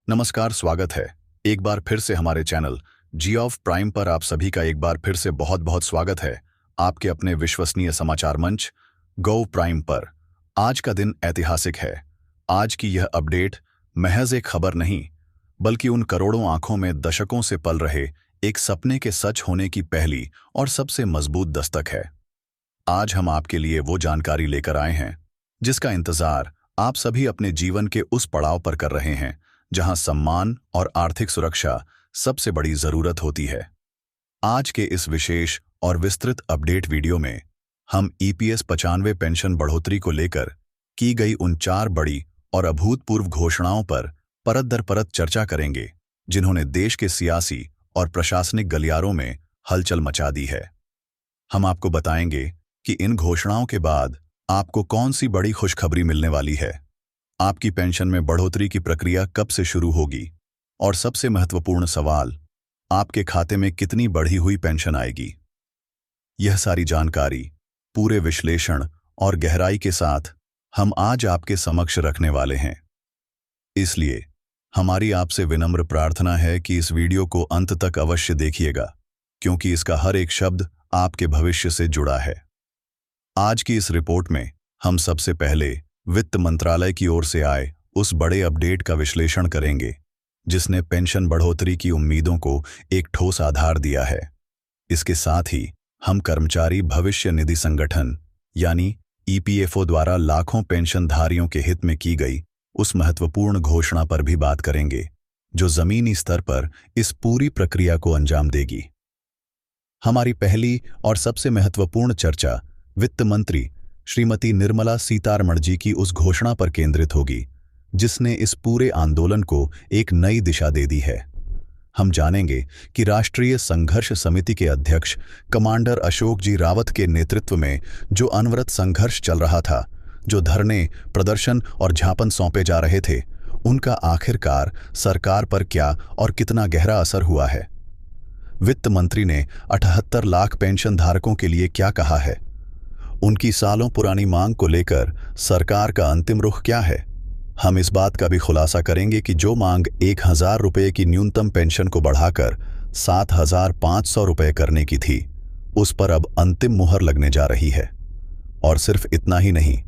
नमस्कार, स्वागत है एक बार फिर से हमारे चैनल जी ऑफ प्राइम पर। आप सभी का एक बार फिर से बहुत बहुत स्वागत है आपके अपने विश्वसनीय समाचार मंच गो प्राइम पर। आज का दिन ऐतिहासिक है। आज की यह अपडेट महज एक खबर नहीं, बल्कि उन करोड़ों आंखों में दशकों से पल रहे एक सपने के सच होने की पहली और सबसे मजबूत दस्तक है। आज हम आपके लिए वो जानकारी लेकर आए हैं जिसका इंतजार आप सभी अपने जीवन के उस पड़ाव पर कर रहे हैं जहां सम्मान और आर्थिक सुरक्षा सबसे बड़ी जरूरत होती है। आज के इस विशेष और विस्तृत अपडेट वीडियो में हम ईपीएस 95 पेंशन बढ़ोतरी को लेकर की गई उन 4 बड़ी और अभूतपूर्व घोषणाओं पर परत दर परत चर्चा करेंगे, जिन्होंने देश के सियासी और प्रशासनिक गलियारों में हलचल मचा दी है। हम आपको बताएंगे कि इन घोषणाओं के बाद आपको कौन सी बड़ी खुशखबरी मिलने वाली है, आपकी पेंशन में बढ़ोतरी की प्रक्रिया कब से शुरू होगी, और सबसे महत्वपूर्ण सवाल, आपके खाते में कितनी बढ़ी हुई पेंशन आएगी। यह सारी जानकारी पूरे विश्लेषण और गहराई के साथ हम आज आपके समक्ष रखने वाले हैं। इसलिए हमारी आपसे विनम्र प्रार्थना है कि इस वीडियो को अंत तक अवश्य देखिएगा, क्योंकि इसका हर एक शब्द आपके भविष्य से जुड़ा है। आज की इस रिपोर्ट में हम सबसे पहले वित्त मंत्रालय की ओर से आए उस बड़े अपडेट का विश्लेषण करेंगे जिसने पेंशन बढ़ोतरी की उम्मीदों को एक ठोस आधार दिया है। इसके साथ ही हम कर्मचारी भविष्य निधि संगठन यानी ईपीएफओ द्वारा लाखों पेंशनधारियों के हित में की गई उस महत्वपूर्ण घोषणा पर भी बात करेंगे जो जमीनी स्तर पर इस पूरी प्रक्रिया को अंजाम देगी। हमारी पहली और सबसे महत्वपूर्ण चर्चा वित्त मंत्री श्रीमती निर्मला सीतारमण जी की उस घोषणा पर केंद्रित होगी जिसने इस पूरे आंदोलन को एक नई दिशा दे दी है। हम जानेंगे कि राष्ट्रीय संघर्ष समिति के अध्यक्ष कमांडर अशोक जी रावत के नेतृत्व में जो अनवरत संघर्ष चल रहा था, जो धरने, प्रदर्शन और ज्ञापन सौंपे जा रहे थे, उनका आखिरकार सरकार पर क्या और कितना गहरा असर हुआ है। वित्त मंत्री ने 78 लाख पेंशन धारकों के लिए क्या कहा है, उनकी सालों पुरानी मांग को लेकर सरकार का अंतिम रुख क्या है। हम इस बात का भी खुलासा करेंगे कि जो मांग 1000 रुपये की न्यूनतम पेंशन को बढ़ाकर 7500 रुपये करने की थी, उस पर अब अंतिम मुहर लगने जा रही है। और सिर्फ इतना ही नहीं,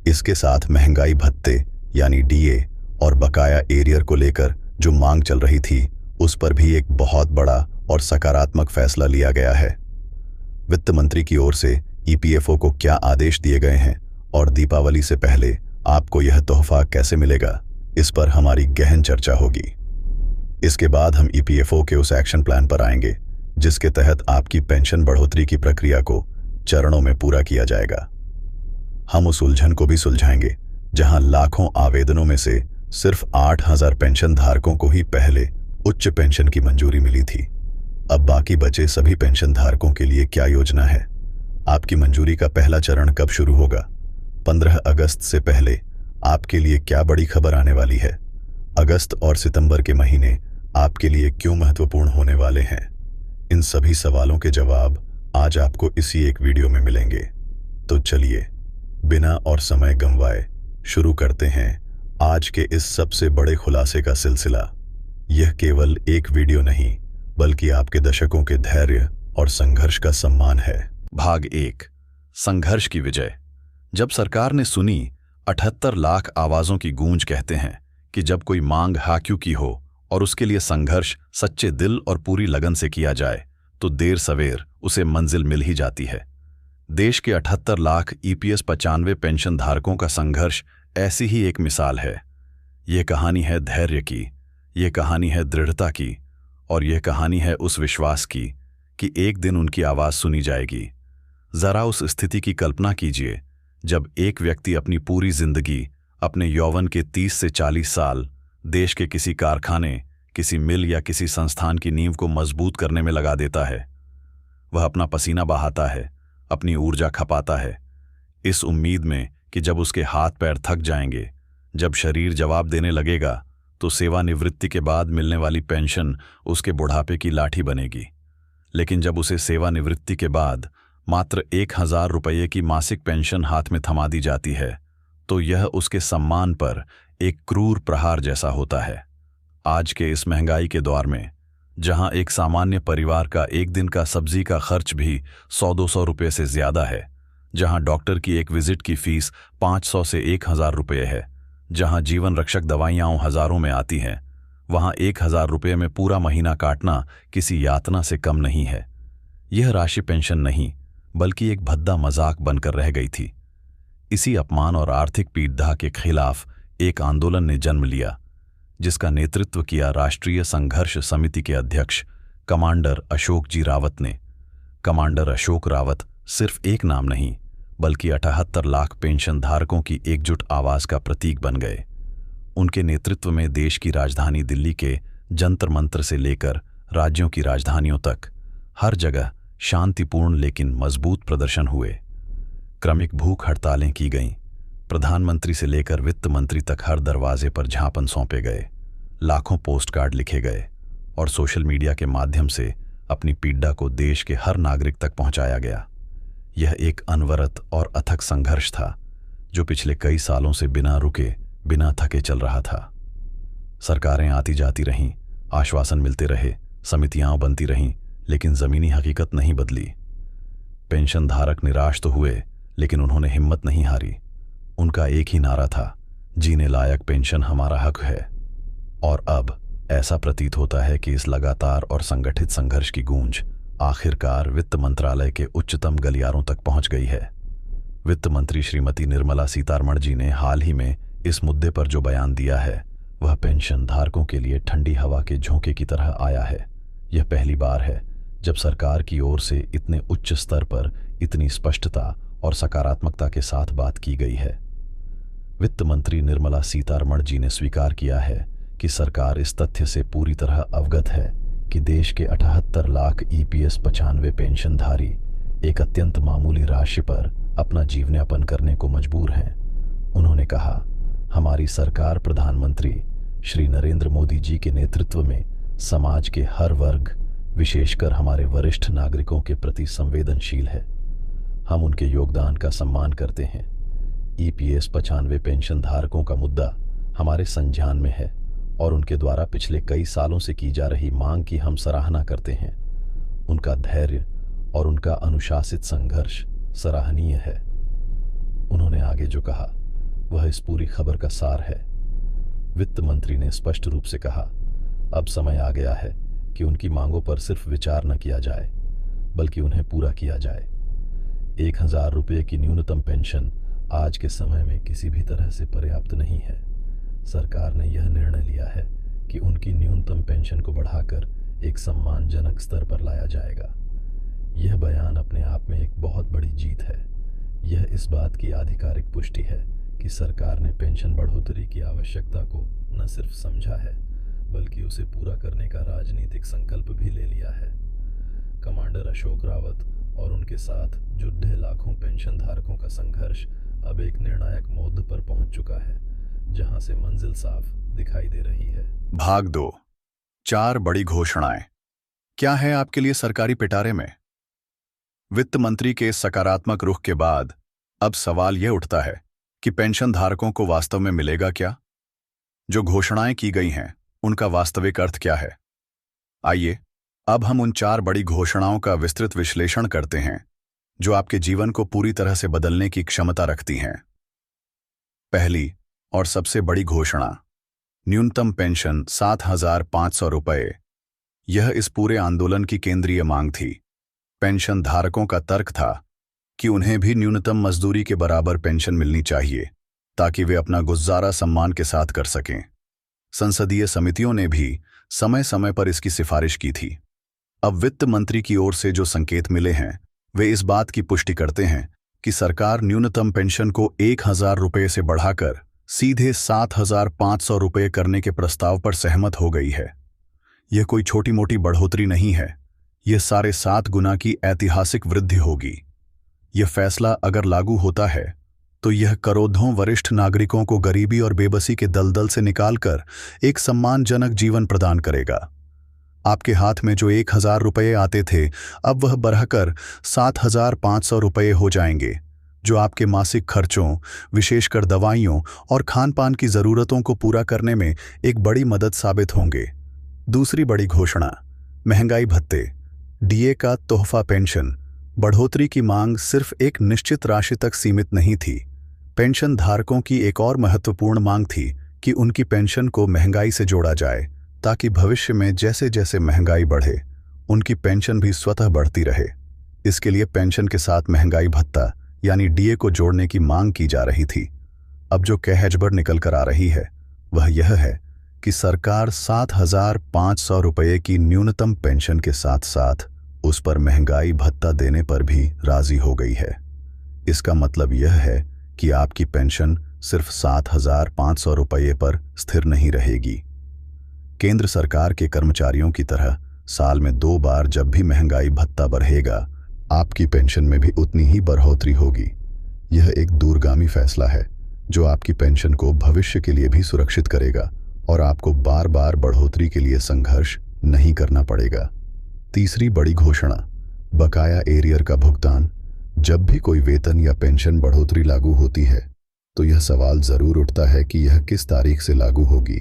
इसके साथ महंगाई भत्ते यानी डीए और बकाया एरियर को लेकर जो मांग चल रही थी, उस पर भी एक बहुत बड़ा और सकारात्मक फैसला लिया गया है। वित्त मंत्री की ओर से ईपीएफओ को क्या आदेश दिए गए हैं और दीपावली से पहले आपको यह तोहफा कैसे मिलेगा, इस पर हमारी गहन चर्चा होगी। इसके बाद हम ईपीएफओ के उस एक्शन प्लान पर आएंगे जिसके तहत आपकी पेंशन बढ़ोतरी की प्रक्रिया को चरणों में पूरा किया जाएगा। हम उस उलझन को भी सुलझाएंगे जहां लाखों आवेदनों में से सिर्फ 8000 पेंशन धारकों को ही पहले उच्च पेंशन की मंजूरी मिली थी। अब बाकी बचे सभी पेंशन धारकों के लिए क्या योजना है, आपकी मंजूरी का पहला चरण कब शुरू होगा, 15 अगस्त से पहले आपके लिए क्या बड़ी खबर आने वाली है, अगस्त और सितंबर के महीने आपके लिए क्यों महत्वपूर्ण होने वाले हैं। इन सभी सवालों के जवाब आज आपको इसी एक वीडियो में मिलेंगे। तो चलिए बिना और समय गंवाए शुरू करते हैं आज के इस सबसे बड़े खुलासे का सिलसिला। यह केवल एक वीडियो नहीं, बल्कि आपके दशकों के धैर्य और संघर्ष का सम्मान है। भाग 1, संघर्ष की विजय। जब सरकार ने सुनी 78 लाख आवाजों की गूंज, कहते हैं कि जब कोई मांग हाक्यू की हो और उसके लिए संघर्ष सच्चे दिल और पूरी लगन से किया जाए, तो देर सवेर उसे मंजिल मिल ही जाती है। देश के 78 लाख ईपीएस 95 पेंशन धारकों का संघर्ष ऐसी ही एक मिसाल है। यह कहानी है धैर्य की, यह कहानी है दृढ़ता की, और यह कहानी है उस विश्वास की कि एक दिन उनकी आवाज सुनी जाएगी। जरा उस स्थिति की कल्पना कीजिए जब एक व्यक्ति अपनी पूरी जिंदगी, अपने यौवन के 30 से 40 साल देश के किसी कारखाने, किसी मिल या किसी संस्थान की नींव को मजबूत करने में लगा देता है। वह अपना पसीना बहाता है, अपनी ऊर्जा खपाता है, इस उम्मीद में कि जब उसके हाथ पैर थक जाएंगे, जब शरीर जवाब देने लगेगा, तो सेवानिवृत्ति के बाद मिलने वाली पेंशन उसके बुढ़ापे की लाठी बनेगी। लेकिन जब उसे सेवानिवृत्ति के बाद मात्र 1000 रुपये की मासिक पेंशन हाथ में थमा दी जाती है, तो यह उसके सम्मान पर एक क्रूर प्रहार जैसा होता है। आज के इस महंगाई के दौर में, जहां एक सामान्य परिवार का एक दिन का सब्जी का खर्च भी 100-200 रुपये से ज्यादा है, जहां डॉक्टर की एक विजिट की फीस 500 से 1000 रुपये है, जहां जीवन रक्षक दवाइयां हजारों में आती हैं, वहां 1000 रुपये में पूरा महीना काटना किसी यातना से कम नहीं है। यह राशि पेंशन नहीं, बल्कि एक भद्दा मजाक बनकर रह गई थी। इसी अपमान और आर्थिक पीड़ा के खिलाफ एक आंदोलन ने जन्म लिया, जिसका नेतृत्व किया राष्ट्रीय संघर्ष समिति के अध्यक्ष कमांडर अशोक जी रावत ने। कमांडर अशोक रावत सिर्फ एक नाम नहीं, बल्कि 78 लाख पेंशन धारकों की एकजुट आवाज का प्रतीक बन गए। उनके नेतृत्व में देश की राजधानी दिल्ली के जंतर मंतर से लेकर राज्यों की राजधानियों तक हर जगह शांतिपूर्ण लेकिन मजबूत प्रदर्शन हुए। क्रमिक भूख हड़तालें की गईं। प्रधानमंत्री से लेकर वित्त मंत्री तक हर दरवाजे पर झापन सौंपे गए। लाखों पोस्ट कार्ड लिखे गए और सोशल मीडिया के माध्यम से अपनी पीड़ा को देश के हर नागरिक तक पहुंचाया गया। यह एक अनवरत और अथक संघर्ष था, जो पिछले कई सालों से बिना रुके, बिना थके चल रहा था। सरकारें आती जाती रहीं, आश्वासन मिलते रहे, समितियां बनती रहीं, लेकिन जमीनी हकीकत नहीं बदली। पेंशन धारक निराश तो हुए, लेकिन उन्होंने हिम्मत नहीं हारी। उनका एक ही नारा था, जीने लायक पेंशन हमारा हक है। और अब ऐसा प्रतीत होता है कि इस लगातार और संगठित संघर्ष की गूंज आखिरकार वित्त मंत्रालय के उच्चतम गलियारों तक पहुंच गई है। वित्त मंत्री श्रीमती निर्मला सीतारमण जी ने हाल ही में इस मुद्दे पर जो बयान दिया है, वह पेंशन धारकों के लिए ठंडी हवा के झोंके की तरह आया है। यह पहली बार है जब सरकार की ओर से इतने उच्च स्तर पर इतनी स्पष्टता और सकारात्मकता के साथ बात की गई है। वित्त मंत्री निर्मला सीतारमण जी ने स्वीकार किया है कि सरकार इस तथ्य से पूरी तरह अवगत है कि देश के 78 लाख ईपीएस 95 पेंशनधारी एक अत्यंत मामूली राशि पर अपना जीवनयापन करने को मजबूर हैं। उन्होंने कहा, हमारी सरकार प्रधानमंत्री श्री नरेंद्र मोदी जी के नेतृत्व में समाज के हर वर्ग, विशेषकर हमारे वरिष्ठ नागरिकों के प्रति संवेदनशील है। हम उनके योगदान का सम्मान करते हैं। ईपीएस 95 पेंशन धारकों का मुद्दा हमारे संज्ञान में है और उनके द्वारा पिछले कई सालों से की जा रही मांग की हम सराहना करते हैं। उनका धैर्य और उनका अनुशासित संघर्ष सराहनीय है। उन्होंने आगे जो कहा, वह इस पूरी खबर का सार है। वित्त मंत्री ने स्पष्ट रूप से कहा, अब समय आ गया है कि उनकी मांगों पर सिर्फ विचार न किया जाए, बल्कि उन्हें पूरा किया जाए। 1000 रुपये की न्यूनतम पेंशन आज के समय में किसी भी तरह से पर्याप्त नहीं है। सरकार ने यह निर्णय लिया है कि उनकी न्यूनतम पेंशन को बढ़ाकर एक सम्मानजनक स्तर पर लाया जाएगा। यह बयान अपने आप में एक बहुत बड़ी जीत है। यह इस बात की आधिकारिक पुष्टि है कि सरकार ने पेंशन बढ़ोतरी की आवश्यकता को न सिर्फ समझा है, बल्कि उसे पूरा करने का राजनीतिक संकल्प भी ले लिया है। कमांडर अशोक रावत और उनके साथ जुड़े लाखों पेंशन धारकों का संघर्ष अब एक निर्णायक मोड़ पर पहुंच चुका है, जहां से मंजिल साफ दिखाई दे रही है। भाग 2, 4 बड़ी घोषणाएं। क्या है आपके लिए सरकारी पिटारे में? वित्त मंत्री के सकारात्मक रुख के बाद अब सवाल यह उठता है कि पेंशन धारकों को वास्तव में मिलेगा क्या? जो घोषणाएं की गई हैं, उनका वास्तविक अर्थ क्या है? आइए अब हम उन 4 बड़ी घोषणाओं का विस्तृत विश्लेषण करते हैं, जो आपके जीवन को पूरी तरह से बदलने की क्षमता रखती हैं। पहली और सबसे बड़ी घोषणा, न्यूनतम पेंशन 7500 रुपये। यह इस पूरे आंदोलन की केंद्रीय मांग थी। पेंशन धारकों का तर्क था कि उन्हें भी न्यूनतम मजदूरी के बराबर पेंशन मिलनी चाहिए, ताकि वे अपना गुजारा सम्मान के साथ कर सकें। संसदीय समितियों ने भी समय समय पर इसकी सिफारिश की थी। अब वित्त मंत्री की ओर से जो संकेत मिले हैं, वे इस बात की पुष्टि करते हैं कि सरकार न्यूनतम पेंशन को 1000 रुपये से बढ़ाकर सीधे 7500 रुपये करने के प्रस्ताव पर सहमत हो गई है। यह कोई छोटी मोटी बढ़ोतरी नहीं है, यह 7.5 गुना की ऐतिहासिक वृद्धि होगी। यह फैसला अगर लागू होता है तो यह करोड़ों वरिष्ठ नागरिकों को गरीबी और बेबसी के दलदल से निकालकर एक सम्मानजनक जीवन प्रदान करेगा। आपके हाथ में जो 1000 रुपये आते थे, अब वह बढ़कर 7500 रुपये हो जाएंगे, जो आपके मासिक खर्चों, विशेषकर दवाइयों और खान-पान की ज़रूरतों को पूरा करने में एक बड़ी मदद साबित होंगे। दूसरी बड़ी घोषणा, महंगाई भत्ते, डीए का तोहफा पेंशन। बढ़ोतरी की मांग सिर्फ एक निश्चित राशि तक सीमित नहीं थी। पेंशन धारकों की एक और महत्वपूर्ण मांग थी कि उनकी पेंशन को महंगाई से जोड़ा जाए, ताकि भविष्य में जैसे जैसे महंगाई बढ़े, उनकी पेंशन भी स्वतः बढ़ती रहे। इसके लिए पेंशन के साथ महंगाई भत्ता यानी डीए को जोड़ने की मांग की जा रही थी। अब जो कहजबर निकल कर आ रही है वह यह है कि सरकार 7,500 रुपये की न्यूनतम पेंशन के साथ साथ उस पर महंगाई भत्ता देने पर भी राजी हो गई है। इसका मतलब यह है कि आपकी पेंशन सिर्फ 7,500 रुपये पर स्थिर नहीं रहेगी। केंद्र सरकार के कर्मचारियों की तरह साल में 2 बार जब भी महंगाई भत्ता बढ़ेगा, आपकी पेंशन में भी उतनी ही बढ़ोतरी होगी। यह एक दूरगामी फैसला है जो आपकी पेंशन को भविष्य के लिए भी सुरक्षित करेगा और आपको बार बार बढ़ोतरी के लिए संघर्ष नहीं करना पड़ेगा। तीसरी बड़ी घोषणा, बकाया एरियर का भुगतान। जब भी कोई वेतन या पेंशन बढ़ोतरी लागू होती है तो यह सवाल जरूर उठता है कि यह किस तारीख से लागू होगी।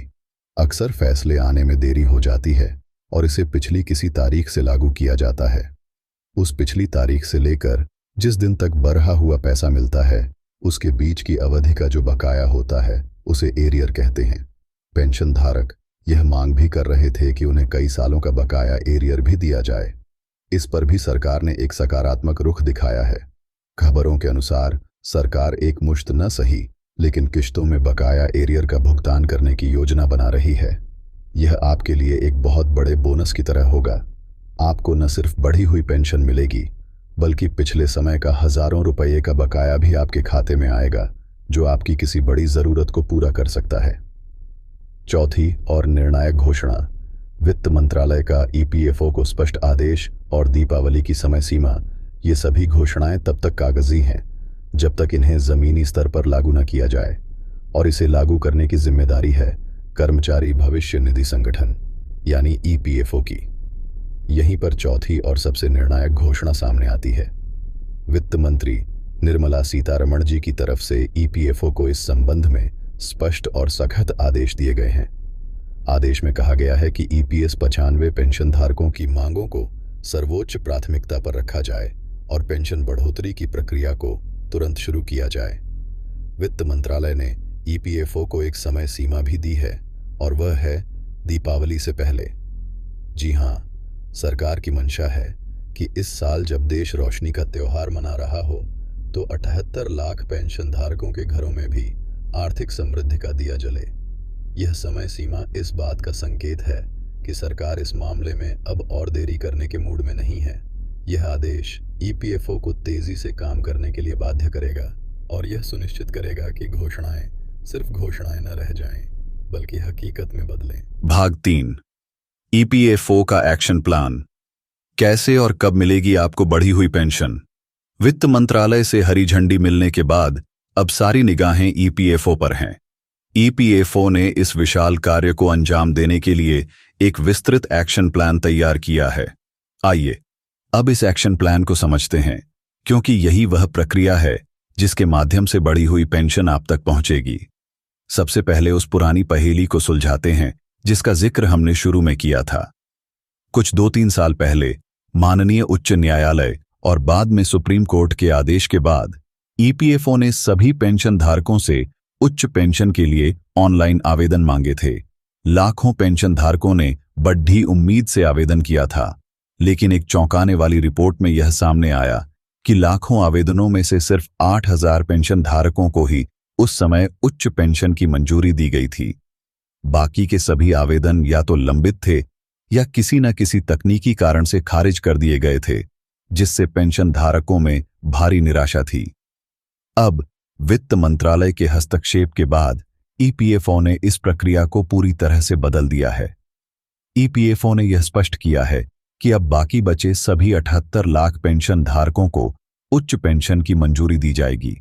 अक्सर फैसले आने में देरी हो जाती है और इसे पिछली किसी तारीख से लागू किया जाता है। उस पिछली तारीख से लेकर जिस दिन तक बढ़ा हुआ पैसा मिलता है, उसके बीच की अवधि का जो बकाया होता है उसे एरियर कहते हैं। पेंशन धारक यह मांग भी कर रहे थे कि उन्हें कई सालों का बकाया एरियर भी दिया जाए। इस पर भी सरकार ने एक सकारात्मक रुख दिखाया है। खबरों के अनुसार सरकार एक मुश्त न सही लेकिन किश्तों में बकाया एरियर का भुगतान करने की योजना बना रही है। यह आपके लिए एक बहुत बड़े बोनस की तरह होगा। आपको न सिर्फ बढ़ी हुई पेंशन मिलेगी बल्कि पिछले समय का हजारों रुपये का बकाया भी आपके खाते में आएगा, जो आपकी किसी बड़ी जरूरत को पूरा कर सकता है। चौथी और निर्णायक घोषणा, वित्त मंत्रालय का ईपीएफओ को स्पष्ट आदेश और दीपावली की समय सीमा। ये सभी घोषणाएं तब तक कागजी हैं जब तक इन्हें जमीनी स्तर पर लागू न किया जाए, और इसे लागू करने की जिम्मेदारी है कर्मचारी भविष्य निधि संगठन यानी ईपीएफओ की। यहीं पर चौथी और सबसे निर्णायक घोषणा सामने आती है। वित्त मंत्री निर्मला सीतारमण जी की तरफ से ईपीएफओ को इस संबंध में स्पष्ट और सख्त आदेश दिए गए हैं। आदेश में कहा गया है कि ईपीएस 95 पेंशन धारकों की मांगों को सर्वोच्च प्राथमिकता पर रखा जाए और पेंशन बढ़ोतरी की प्रक्रिया को तुरंत शुरू किया जाए। वित्त मंत्रालय ने ईपीएफओ को एक समय सीमा भी दी है और वह है दीपावली से पहले। जी हां, सरकार की मंशा है कि इस साल जब देश रोशनी का त्योहार मना रहा हो तो 78 लाख पेंशन धारकों के घरों में भी आर्थिक समृद्धि का दिया जले। यह समय सीमा इस बात का संकेत है कि सरकार इस मामले में अब और देरी करने के मूड में नहीं है। यह आदेश ईपीएफओ को तेजी से काम करने के लिए बाध्य करेगा और यह सुनिश्चित करेगा कि घोषणाएं सिर्फ घोषणाएं न रह जाएं, बल्कि हकीकत में बदलें। भाग 3, ईपीएफओ का एक्शन प्लान। कैसे और कब मिलेगी आपको बढ़ी हुई पेंशन? वित्त मंत्रालय से हरी झंडी मिलने के बाद अब सारी निगाहें ईपीएफओ पर हैं। ईपीएफओ ने इस विशाल कार्य को अंजाम देने के लिए एक विस्तृत एक्शन प्लान तैयार किया है। आइए अब इस एक्शन प्लान को समझते हैं, क्योंकि यही वह प्रक्रिया है जिसके माध्यम से बढ़ी हुई पेंशन आप तक पहुंचेगी। सबसे पहले उस पुरानी पहेली को सुलझाते हैं जिसका जिक्र हमने शुरू में किया था। कुछ 2-3 साल पहले माननीय उच्च न्यायालय और बाद में सुप्रीम कोर्ट के आदेश के बाद ईपीएफओ ने सभी पेंशन धारकों से उच्च पेंशन के लिए ऑनलाइन आवेदन मांगे थे। लाखों पेंशन धारकों ने बड़ी उम्मीद से आवेदन किया था, लेकिन एक चौंकाने वाली रिपोर्ट में यह सामने आया कि लाखों आवेदनों में से सिर्फ 8,000 पेंशन धारकों को ही उस समय उच्च पेंशन की मंजूरी दी गई थी। बाकी के सभी आवेदन या तो लंबित थे या किसी न किसी तकनीकी कारण से खारिज कर दिए गए थे, जिससे पेंशन धारकों में भारी निराशा थी। अब वित्त मंत्रालय के हस्तक्षेप के बाद ईपीएफओ ने इस प्रक्रिया को पूरी तरह से बदल दिया है। ईपीएफओ ने यह स्पष्ट किया है कि अब बाकी बचे सभी 78 लाख पेंशन धारकों को उच्च पेंशन की मंजूरी दी जाएगी।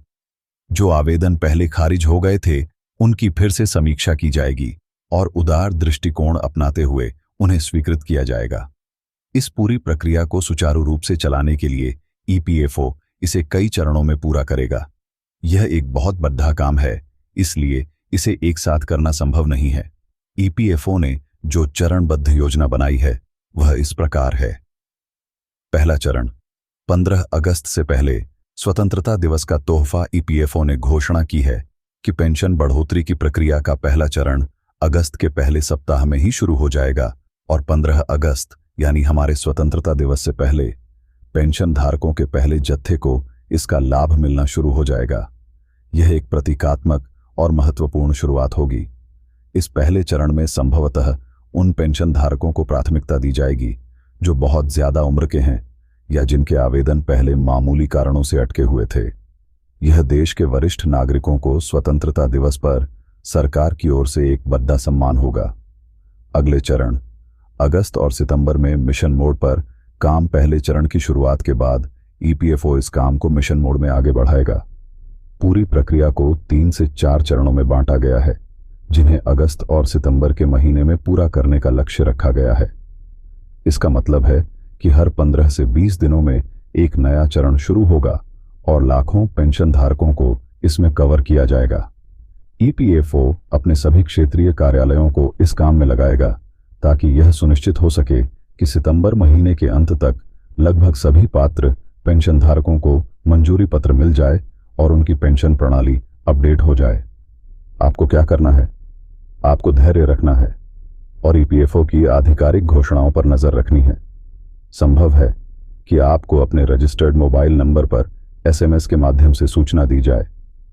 जो आवेदन पहले खारिज हो गए थे, उनकी फिर से समीक्षा की जाएगी और उदार दृष्टिकोण अपनाते हुए उन्हें स्वीकृत किया जाएगा। इस पूरी प्रक्रिया को सुचारू रूप से चलाने के लिए ईपीएफओ इसे कई चरणों में पूरा करेगा। यह एक बहुत बड़ा काम है, इसलिए इसे एक साथ करना संभव नहीं है। ईपीएफओ ने जो चरणबद्ध योजना बनाई है वह इस प्रकार है। पहला चरण, 15 अगस्त से पहले स्वतंत्रता दिवस का तोहफा। ईपीएफओ ने घोषणा की है कि पेंशन बढ़ोतरी की प्रक्रिया का पहला चरण अगस्त के पहले सप्ताह में ही शुरू हो जाएगा और 15 अगस्त यानी हमारे स्वतंत्रता दिवस से पहले पेंशन धारकों के पहले जत्थे को इसका लाभ मिलना शुरू हो जाएगा। यह एक प्रतीकात्मक और महत्वपूर्ण शुरुआत होगी। इस पहले चरण में संभवतः उन पेंशन धारकों को प्राथमिकता दी जाएगी जो बहुत ज्यादा उम्र के हैं या जिनके आवेदन पहले मामूली कारणों से अटके हुए थे। यह देश के वरिष्ठ नागरिकों को स्वतंत्रता दिवस पर सरकार की ओर से एक बड़ा सम्मान होगा। अगले चरण, अगस्त और सितंबर में मिशन मोड पर काम। पहले चरण की शुरुआत के बाद ईपीएफओ इस काम को मिशन मोड में आगे बढ़ाएगा। पूरी प्रक्रिया को 3 से 4 चरणों में बांटा गया है, जिन्हें अगस्त और सितंबर के महीने में पूरा करने का लक्ष्य रखा गया है। इसका मतलब है कि हर 15 से 20 दिनों में एक नया चरण शुरू होगा और लाखों पेंशन धारकों को इसमें कवर किया जाएगा। ईपीएफओ अपने सभी क्षेत्रीय कार्यालयों को इस काम में लगाएगा ताकि यह सुनिश्चित हो सके कि सितंबर महीने के अंत तक लगभग सभी पात्र पेंशन धारकों को मंजूरी पत्र मिल जाए और उनकी पेंशन प्रणाली अपडेट हो जाए। आपको क्या करना है? आपको धैर्य रखना है और ईपीएफओ की आधिकारिक घोषणाओं पर नजर रखनी है। संभव है कि आपको अपने रजिस्टर्ड मोबाइल नंबर पर एसएमएस के माध्यम से सूचना दी जाए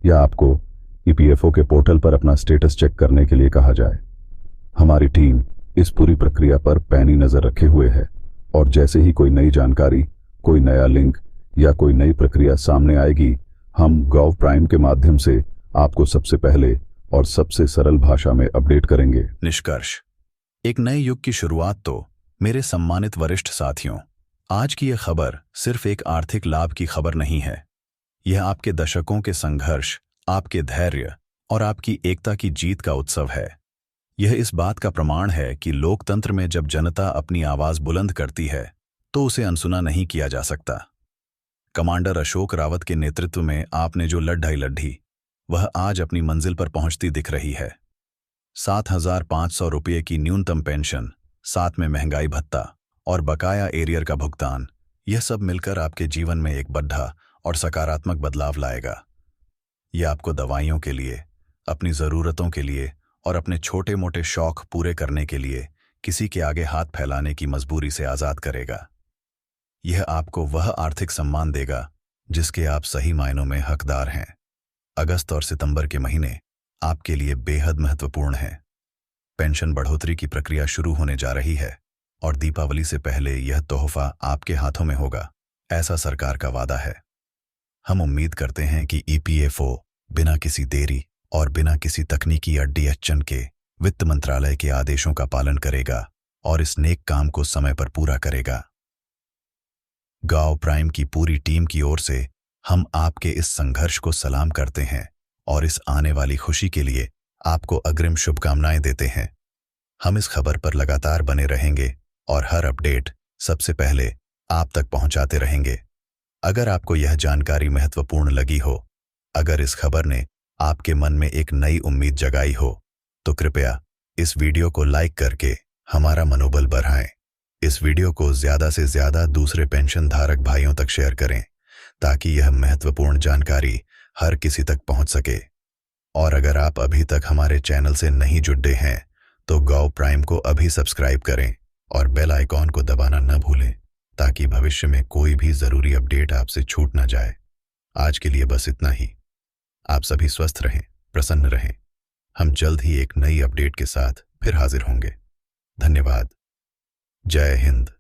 या आपको ईपीएफओ के पोर्टल पर अपना स्टेटस चेक करने के लिए कहा जाए। हमारी टीम इस पूरी प्रक्रिया पर पैनी नजर रखे हुए है और जैसे ही कोई नई जानकारी, कोई नया लिंक या कोई नई प्रक्रिया सामने आएगी, हम गॉव प्राइम के माध्यम से आपको सबसे पहले और सबसे सरल भाषा में अपडेट करेंगे। निष्कर्ष, एक नए युग की शुरुआत। तो मेरे सम्मानित वरिष्ठ साथियों, आज की यह खबर सिर्फ एक आर्थिक लाभ की खबर नहीं है। यह आपके दशकों के संघर्ष, आपके धैर्य और आपकी एकता की जीत का उत्सव है। यह इस बात का प्रमाण है कि लोकतंत्र में जब जनता अपनी आवाज बुलंद करती है तो उसे अनसुना नहीं किया जा सकता। कमांडर अशोक रावत के नेतृत्व में आपने जो लड़ाई लड़ी, वह आज अपनी मंजिल पर पहुंचती दिख रही है। 7,500 रुपये की न्यूनतम पेंशन, साथ में महंगाई भत्ता और बकाया एरियर का भुगतान, यह सब मिलकर आपके जीवन में एक बड़ा और सकारात्मक बदलाव लाएगा। यह आपको दवाइयों के लिए, अपनी ज़रूरतों के लिए और अपने छोटे मोटे शौक पूरे करने के लिए किसी के आगे हाथ फैलाने की मजबूरी से आज़ाद करेगा। यह आपको वह आर्थिक सम्मान देगा जिसके आप सही मायनों में हकदार हैं। अगस्त और सितंबर के महीने आपके लिए बेहद महत्वपूर्ण हैं। पेंशन बढ़ोतरी की प्रक्रिया शुरू होने जा रही है और दीपावली से पहले यह तोहफा आपके हाथों में होगा, ऐसा सरकार का वादा है। हम उम्मीद करते हैं कि ईपीएफओ बिना किसी देरी और बिना किसी तकनीकी अड़चन के वित्त मंत्रालय के आदेशों का पालन करेगा और इस नेक काम को समय पर पूरा करेगा। गॉव प्राइम की पूरी टीम की ओर से हम आपके इस संघर्ष को सलाम करते हैं और इस आने वाली खुशी के लिए आपको अग्रिम शुभकामनाएं देते हैं। हम इस खबर पर लगातार बने रहेंगे और हर अपडेट सबसे पहले आप तक पहुंचाते रहेंगे। अगर आपको यह जानकारी महत्वपूर्ण लगी हो, अगर इस खबर ने आपके मन में एक नई उम्मीद जगाई हो, तो कृपया इस वीडियो को लाइक करके हमारा मनोबल बढ़ाएं। इस वीडियो को ज़्यादा से ज़्यादा दूसरे पेंशन धारक भाइयों तक शेयर करें ताकि यह महत्वपूर्ण जानकारी हर किसी तक पहुंच सके। और अगर आप अभी तक हमारे चैनल से नहीं जुड़े हैं तो गॉव प्राइम को अभी सब्सक्राइब करें और बेल आइकॉन को दबाना न भूलें ताकि भविष्य में कोई भी ज़रूरी अपडेट आपसे छूट न जाए। आज के लिए बस इतना ही। आप सभी स्वस्थ रहें, प्रसन्न रहें। हम जल्द ही एक नई अपडेट के साथ फिर हाजिर होंगे। धन्यवाद। जय हिंद।